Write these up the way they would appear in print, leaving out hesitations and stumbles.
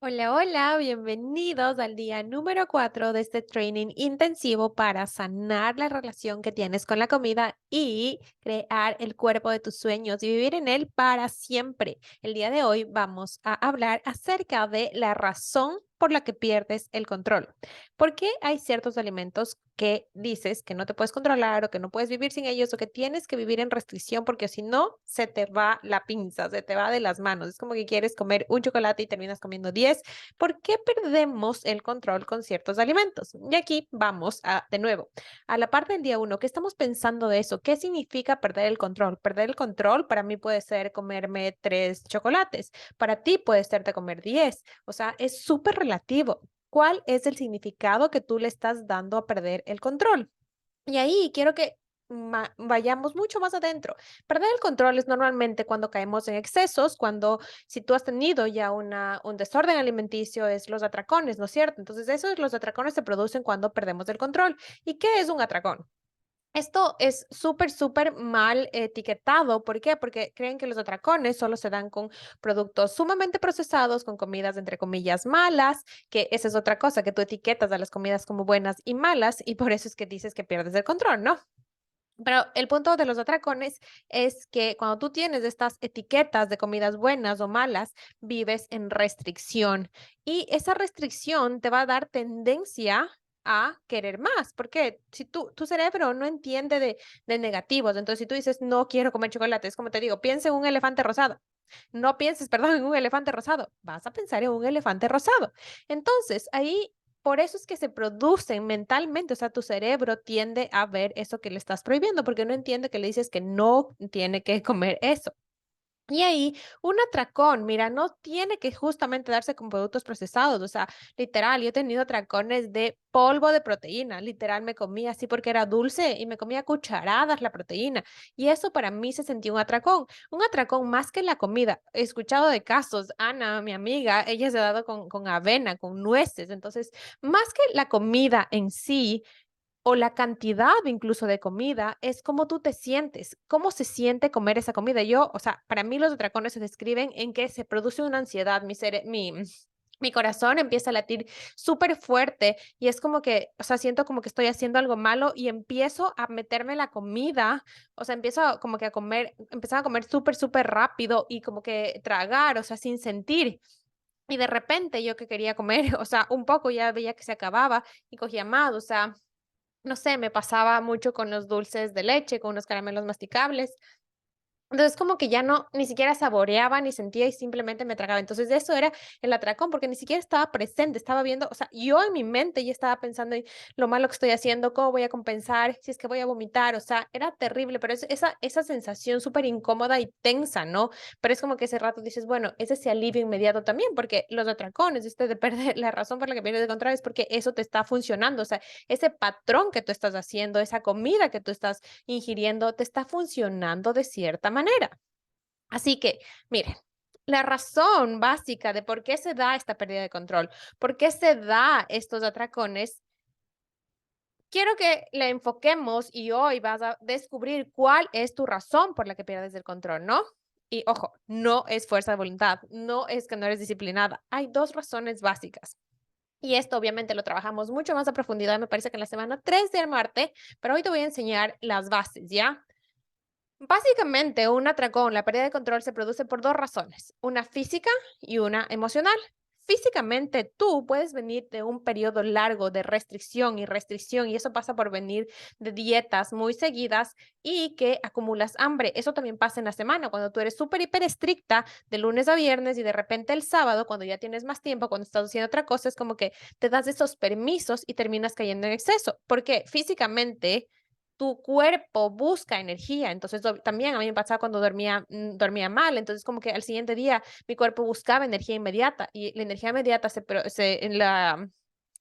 Hola, hola, bienvenidos al día número 4 de este training intensivo para sanar la relación que tienes con la comida y crear el cuerpo de tus sueños y vivir en él para siempre. El día de hoy vamos a hablar acerca de la razón por la que pierdes el control. ¿Por qué hay ciertos alimentos que dices que no te puedes controlar o que no puedes vivir sin ellos o que tienes que vivir en restricción porque si no se te va la pinza, se te va de las manos? Es como que quieres comer un chocolate y terminas comiendo 10. ¿Por qué perdemos el control con ciertos alimentos? Y aquí vamos de nuevo a la parte del día uno. ¿Qué estamos pensando de eso? ¿Qué significa perder el control? Perder el control para mí puede ser comerme 3 chocolates. Para ti puede ser de comer 10. O sea, es súper relativo. ¿Cuál es el significado que tú le estás dando a perder el control? Y ahí quiero que vayamos mucho más adentro. Perder el control es normalmente cuando caemos en excesos, cuando si tú has tenido ya un desorden alimenticio, es los atracones, ¿no es cierto? Entonces, los atracones se producen cuando perdemos el control. ¿Y qué es un atracón? Esto es súper, súper mal etiquetado. ¿Por qué? Porque creen que los atracones solo se dan con productos sumamente procesados, con comidas entre comillas malas, que esa es otra cosa, que tú etiquetas a las comidas como buenas y malas y por eso es que dices que pierdes el control, ¿no? Pero el punto de los atracones es que cuando tú tienes estas etiquetas de comidas buenas o malas, vives en restricción y esa restricción te va a dar tendencia a querer más, porque si tu cerebro no entiende de negativos, entonces si tú dices no quiero comer chocolate, es como te digo, piensa en un elefante rosado. No pienses, perdón, en un elefante rosado, vas a pensar en un elefante rosado. Entonces, ahí por eso es que se producen mentalmente, o sea, tu cerebro tiende a ver eso que le estás prohibiendo, porque no entiende que le dices que no tiene que comer eso. Y ahí, un atracón, mira, no tiene que justamente darse con productos procesados, o sea, literal, yo he tenido atracones de polvo de proteína, literal, me comía así porque era dulce y me comía a cucharadas la proteína. Y eso para mí se sentía un atracón más que la comida. He escuchado de casos, Ana, mi amiga, ella se ha dado con avena, con nueces, entonces, más que la comida en sí, o la cantidad incluso de comida, es cómo tú te sientes, cómo se siente comer esa comida. Yo, o sea, para mí los atracones se describen en que se produce una ansiedad, mi corazón empieza a latir súper fuerte y es como que, o sea, siento como que estoy haciendo algo malo y empiezo a meterme la comida, o sea, como que a comer, empezaba a comer súper, súper rápido y como que tragar, o sea, sin sentir. Y de repente yo que quería comer, o sea, un poco ya veía que se acababa y cogía más, o sea, no sé, me pasaba mucho con los dulces de leche, con unos caramelos masticables. Entonces, como que ya no, ni siquiera saboreaba, ni sentía y simplemente me tragaba. Entonces, eso era el atracón, porque ni siquiera estaba presente, estaba viendo, o sea, yo en mi mente ya estaba pensando en lo malo que estoy haciendo, cómo voy a compensar, si es que voy a vomitar, o sea, era terrible, pero esa sensación súper incómoda y tensa, ¿no? Pero es como que ese rato dices, bueno, es ese alivio inmediato también, porque los atracones, de perder, la razón por la que pierdes de control es porque eso te está funcionando, o sea, ese patrón que tú estás haciendo, esa comida que tú estás ingiriendo te está funcionando de cierta manera. Así que, miren, la razón básica de por qué se da esta pérdida de control, por qué se da estos atracones, quiero que le enfoquemos y hoy vas a descubrir cuál es tu razón por la que pierdes el control, ¿no? Y ojo, no es fuerza de voluntad, no es que no eres disciplinada. Hay dos razones básicas. Y esto obviamente lo trabajamos mucho más a profundidad, me parece que en la semana 3 de Marte, pero hoy te voy a enseñar las bases, ¿ya? Básicamente, un atracón, la pérdida de control se produce por dos razones, una física y una emocional. Físicamente, tú puedes venir de un periodo largo de restricción, y eso pasa por venir de dietas muy seguidas y que acumulas hambre. Eso también pasa en la semana, cuando tú eres súper, hiper estricta de lunes a viernes y de repente el sábado, cuando ya tienes más tiempo, cuando estás haciendo otra cosa, es como que te das esos permisos y terminas cayendo en exceso, porque físicamente tu cuerpo busca energía. Entonces, también a mí me pasaba cuando dormía mal. Entonces, como que al siguiente día mi cuerpo buscaba energía inmediata y la energía inmediata la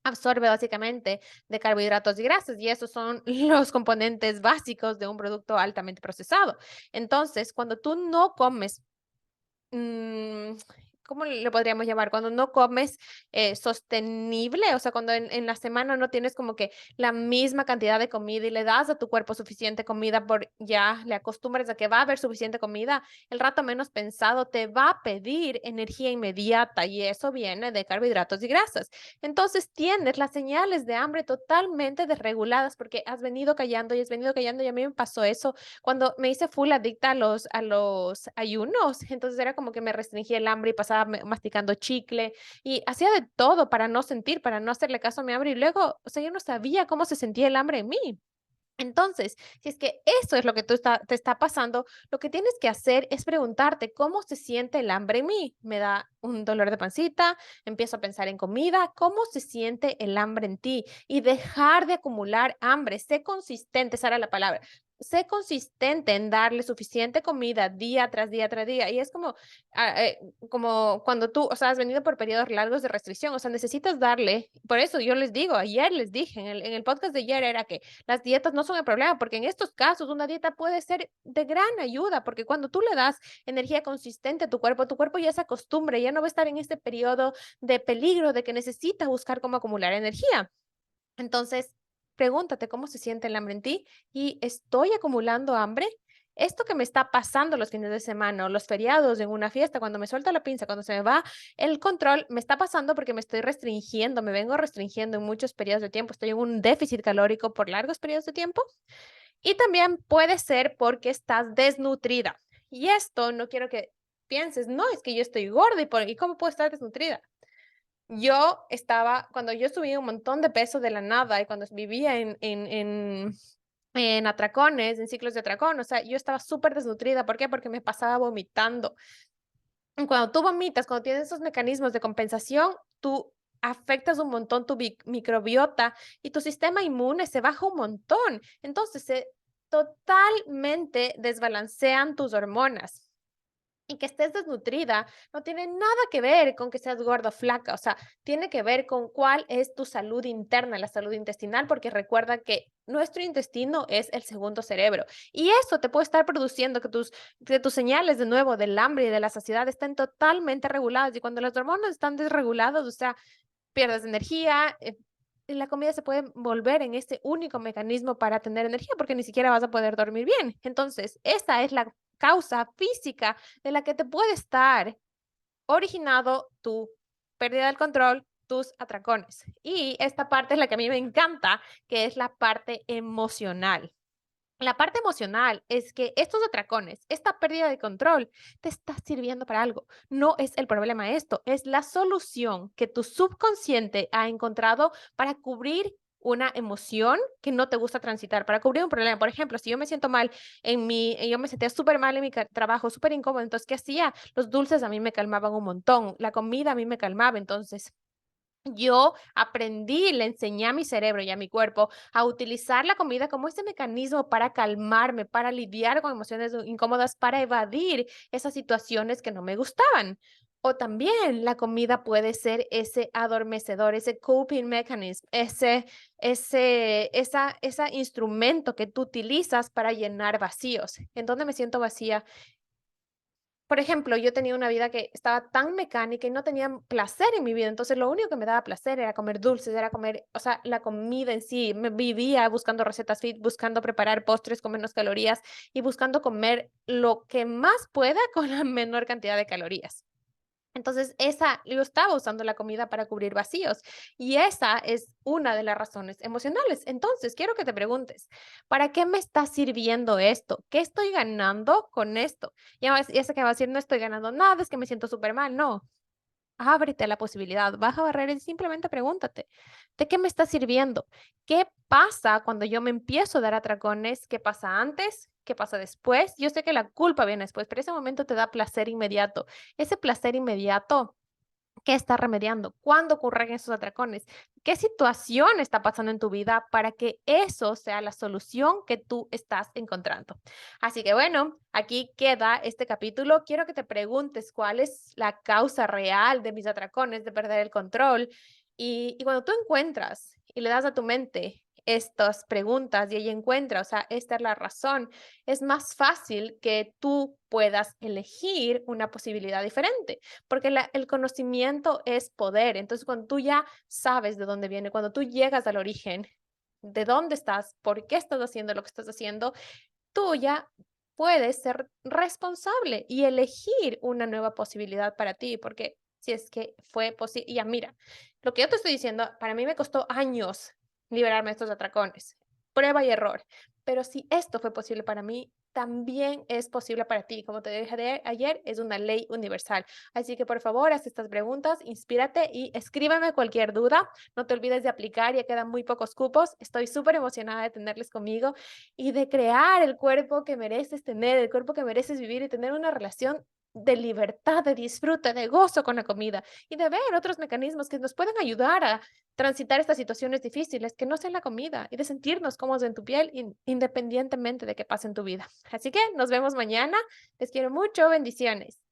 absorbe básicamente de carbohidratos y grasas y esos son los componentes básicos de un producto altamente procesado. Entonces, cuando tú no comes mm, ¿cómo le podríamos llamar? Cuando no comes sostenible, o sea, cuando en la semana no tienes como que la misma cantidad de comida y le das a tu cuerpo suficiente comida por ya le acostumbras a que va a haber suficiente comida, el rato menos pensado te va a pedir energía inmediata y eso viene de carbohidratos y grasas. Entonces tienes las señales de hambre totalmente desreguladas porque has venido callando y has venido callando y a mí me pasó eso cuando me hice full adicta a los ayunos. Entonces era como que me restringía el hambre y pasaba masticando chicle y hacía de todo para no sentir, para no hacerle caso a mi hambre y luego, o sea, yo no sabía cómo se sentía el hambre en mí. Entonces, si es que eso es lo que te está pasando, lo que tienes que hacer es preguntarte cómo se siente el hambre en mí. Me da un dolor de pancita, empiezo a pensar en comida, cómo se siente el hambre en ti y dejar de acumular hambre. Sé consistente, esa era la palabra. Sé consistente en darle suficiente comida día tras día tras día. Y es como, como cuando tú, o sea, has venido por periodos largos de restricción, o sea, necesitas darle. Por eso yo les digo, ayer les dije, en el podcast de ayer era que las dietas no son el problema, porque en estos casos una dieta puede ser de gran ayuda, porque cuando tú le das energía consistente a tu cuerpo ya se acostumbra, ya no va a estar en este periodo de peligro de que necesita buscar cómo acumular energía. Entonces, pregúntate cómo se siente el hambre en ti y ¿estoy acumulando hambre? Esto que me está pasando los fines de semana o los feriados en una fiesta, cuando me suelta la pinza, cuando se me va el control, me está pasando porque me estoy restringiendo, me vengo restringiendo en muchos periodos de tiempo, estoy en un déficit calórico por largos periodos de tiempo y también puede ser porque estás desnutrida. Y esto no quiero que pienses, no, es que yo estoy gorda ¿y cómo puedo estar desnutrida? Yo estaba, cuando yo subí un montón de peso de la nada y cuando vivía en atracones, en ciclos de atracón, o sea, yo estaba súper desnutrida. ¿Por qué? Porque me pasaba vomitando. Y cuando tú vomitas, cuando tienes esos mecanismos de compensación, tú afectas un montón tu microbiota y tu sistema inmune se baja un montón. Entonces, se totalmente desbalancean tus hormonas. Y que estés desnutrida no tiene nada que ver con que seas gorda o flaca, o sea, tiene que ver con cuál es tu salud interna, la salud intestinal, porque recuerda que nuestro intestino es el segundo cerebro y eso te puede estar produciendo que tus señales de nuevo del hambre y de la saciedad estén totalmente reguladas y cuando las hormonas están desreguladas, o sea, pierdes energía. La comida se puede volver en este único mecanismo para tener energía porque ni siquiera vas a poder dormir bien. Entonces, esa es la causa física de la que te puede estar originado tu pérdida del control, tus atracones. Y esta parte es la que a mí me encanta, que es la parte emocional. La parte emocional es que estos atracones, esta pérdida de control, te está sirviendo para algo. No es el problema esto, es la solución que tu subconsciente ha encontrado para cubrir una emoción que no te gusta transitar, para cubrir un problema. Por ejemplo, si yo me siento mal yo me sentía súper mal en mi trabajo, súper incómodo, entonces, ¿qué hacía? Los dulces a mí me calmaban un montón, la comida a mí me calmaba, entonces yo aprendí, le enseñé a mi cerebro y a mi cuerpo a utilizar la comida como ese mecanismo para calmarme, para lidiar con emociones incómodas, para evadir esas situaciones que no me gustaban. O también la comida puede ser ese adormecedor, ese coping mechanism, ese instrumento que tú utilizas para llenar vacíos. ¿En dónde me siento vacía? Por ejemplo, yo tenía una vida que estaba tan mecánica y no tenía placer en mi vida, entonces lo único que me daba placer era comer dulces, era comer, o sea, la comida en sí, me vivía buscando recetas fit, buscando preparar postres con menos calorías y buscando comer lo que más pueda con la menor cantidad de calorías. Entonces, yo estaba usando la comida para cubrir vacíos y esa es una de las razones emocionales. Entonces, quiero que te preguntes, ¿para qué me está sirviendo esto? ¿Qué estoy ganando con esto? Ya sé que va a decir, no estoy ganando nada, es que me siento súper mal. No, ábrete a la posibilidad, baja barreras y simplemente pregúntate, ¿de qué me está sirviendo? ¿Qué pasa cuando yo me empiezo a dar atracones? ¿Qué pasa antes? ¿Qué pasa después? Yo sé que la culpa viene después, pero ese momento te da placer inmediato. Ese placer inmediato, ¿qué está remediando? ¿Cuándo ocurren esos atracones? ¿Qué situación está pasando en tu vida para que eso sea la solución que tú estás encontrando? Así que bueno, aquí queda este capítulo. Quiero que te preguntes cuál es la causa real de mis atracones, de perder el control. Y cuando tú encuentras y le das a tu mente estas preguntas y ahí encuentra, o sea, esta es la razón. Es más fácil que tú puedas elegir una posibilidad diferente, porque el conocimiento es poder. Entonces, cuando tú ya sabes de dónde viene, cuando tú llegas al origen, de dónde estás, por qué estás haciendo lo que estás haciendo, tú ya puedes ser responsable y elegir una nueva posibilidad para ti, porque si es que fue posible, ya mira, lo que yo te estoy diciendo, para mí me costó años liberarme de estos atracones, prueba y error, pero si esto fue posible para mí, también es posible para ti. Como te dije ayer, es una ley universal. Así que por favor, haz estas preguntas, inspírate y escríbeme cualquier duda. No te olvides de aplicar, ya quedan muy pocos cupos. Estoy súper emocionada de tenerles conmigo y de crear el cuerpo que mereces tener, el cuerpo que mereces vivir y tener una relación de libertad, de disfrute, de gozo con la comida y de ver otros mecanismos que nos pueden ayudar a transitar estas situaciones difíciles que no sean la comida y de sentirnos cómodos en tu piel independientemente de qué pase en tu vida. Así que nos vemos mañana. Les quiero mucho. Bendiciones.